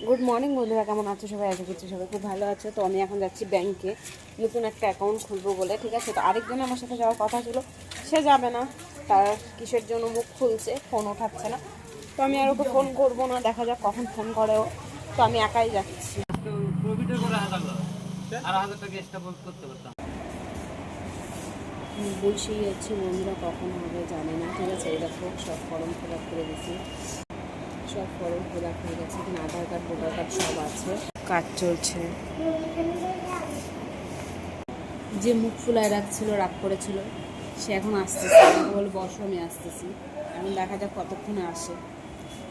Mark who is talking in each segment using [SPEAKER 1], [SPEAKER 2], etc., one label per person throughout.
[SPEAKER 1] Good morning বন্ধুরা, কেমন আছো সবাই? আশা করছি সবাই খুব ভালো আছে। তো আমি এখন যাচ্ছি ব্যাংকে নতুন একটা অ্যাকাউন্ট খুলবো বলে, ঠিক আছে। তো আরেকজন আমার সাথে যাওয়ার কথা ছিল, সে যাবে না, তার কিসের জন্য মুখ খুলছে, ফোন ওঠাচ্ছে না। তো আমি আর ওকে ফোন করবো না, দেখা যাক কখন ফোন করে ও। তো আমি একাই যাচ্ছি। বসেই যাচ্ছি বন্ধুরা, কখন হবে জানি না, ঠিক আছে। এই দেখো সব ফর্ম ফিল আপ করে দিছি, সব ফর্ম ফিল আপ হয়ে গেছে। এখানে আধার কার্ড, ভোটার কার্ড সব আছে, কাজ চলছে। যে মুখ ফুলায় রাখছিল, রাগ করেছিল, সে এখন আসতেছে। আমাকে বলে বসো, আমি আসতেছি। এখন দেখা যাক কতক্ষণে আসে।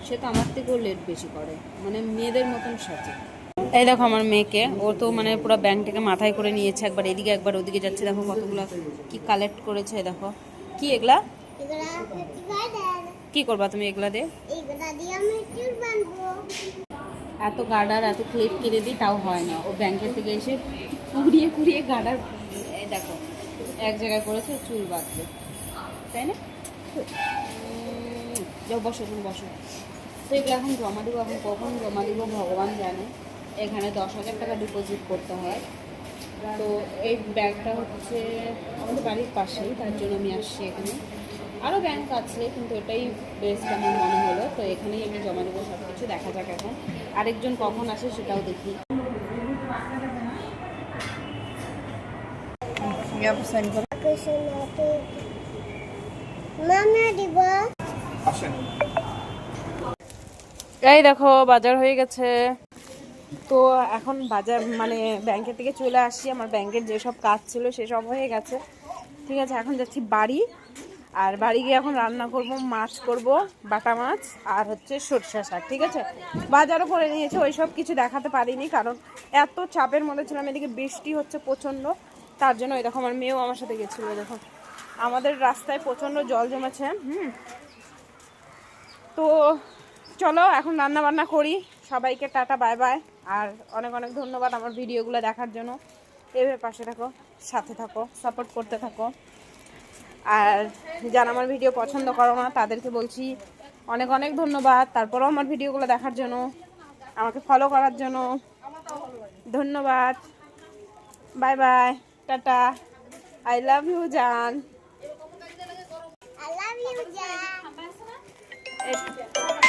[SPEAKER 1] সে তো আমার থেকেও লেট বেশি করে, মানে মেয়েদের মতন সাজে। এই দেখো আমার মেয়েকে, ও তো মানে পুরো ব্যাংকটাকে মাথায় করে নিয়েছে, একবার এদিকে একবার ওদিকে যাচ্ছে। দেখো কতগুলো কি কালেক্ট করেছে। দেখো কি এগুলা, কি করবা তুমি এগুলা দিয়ে? এত গার্ডার, এত ক্লিপ কিনে দিই, তাও হয় না। ও ব্যাংকের থেকে এসে কুড়িয়ে কুড়িয়ে গার্ডার, এই দেখো এক জায়গায় করেছে চুল বাঁধতে, তাই না? যাও বসো, তুমি বসো। তো এগুলো এখন জমা দিব, এখন কখন জমা দিব ভগবান জানে। এখানে 10,000 টাকা ডিপোজিট করতে হয়। তো এই ব্যাংকটা হচ্ছে আমাদের বাড়ির পাশেই, তার জন্য আমি আসছি এখানে। আরও ব্যাংক আছে, কিন্তু এটাই বেস্ট আমার মনে হলো। তো এখানেই আমি জমা দেবো সব কিছু। দেখা যাক এখন আরেকজন কখন আসে, সেটাও দেখি। এই দেখো বাজার হয়ে গেছে। তো এখন বাজার মানে ব্যাংকের থেকে চলে আসছি, আমার ব্যাংকের যেসব কাজ ছিল সেসব হয়ে গেছে, ঠিক আছে। এখন যাচ্ছি বাড়ি, আর বাড়ি গিয়ে এখন রান্না করব, মাছ করব, বাটা মাছ আর হচ্ছে সরষে শাক, ঠিক আছে। বাজারও করে নিয়েছে, ওই সব কিছু দেখাতে পারিনি, কারণ এত চাপের মধ্যে ছিলাম। এদিকে বৃষ্টি হচ্ছে প্রচণ্ড, তার জন্য এরকম। আমার মেয়েও আমার সাথে গেছিলো। দেখো আমাদের রাস্তায় প্রচণ্ড জল জমেছে। তো চলো এখন রান্না বান্না করি। সবাইকে টাটা, বাই বাই। আর অনেক অনেক ধন্যবাদ আমার ভিডিওগুলো দেখার জন্য। এভাবে পাশে থাকো, সাথে থাকো, সাপোর্ট করতে থাকো। আর যারা আমার ভিডিও পছন্দ করো না, তাদেরকে বলছি অনেক অনেক ধন্যবাদ, তারপরেও আমার ভিডিওগুলো দেখার জন্য, আমাকে ফলো করার জন্য ধন্যবাদ। Bye bye, tata, I love you জান।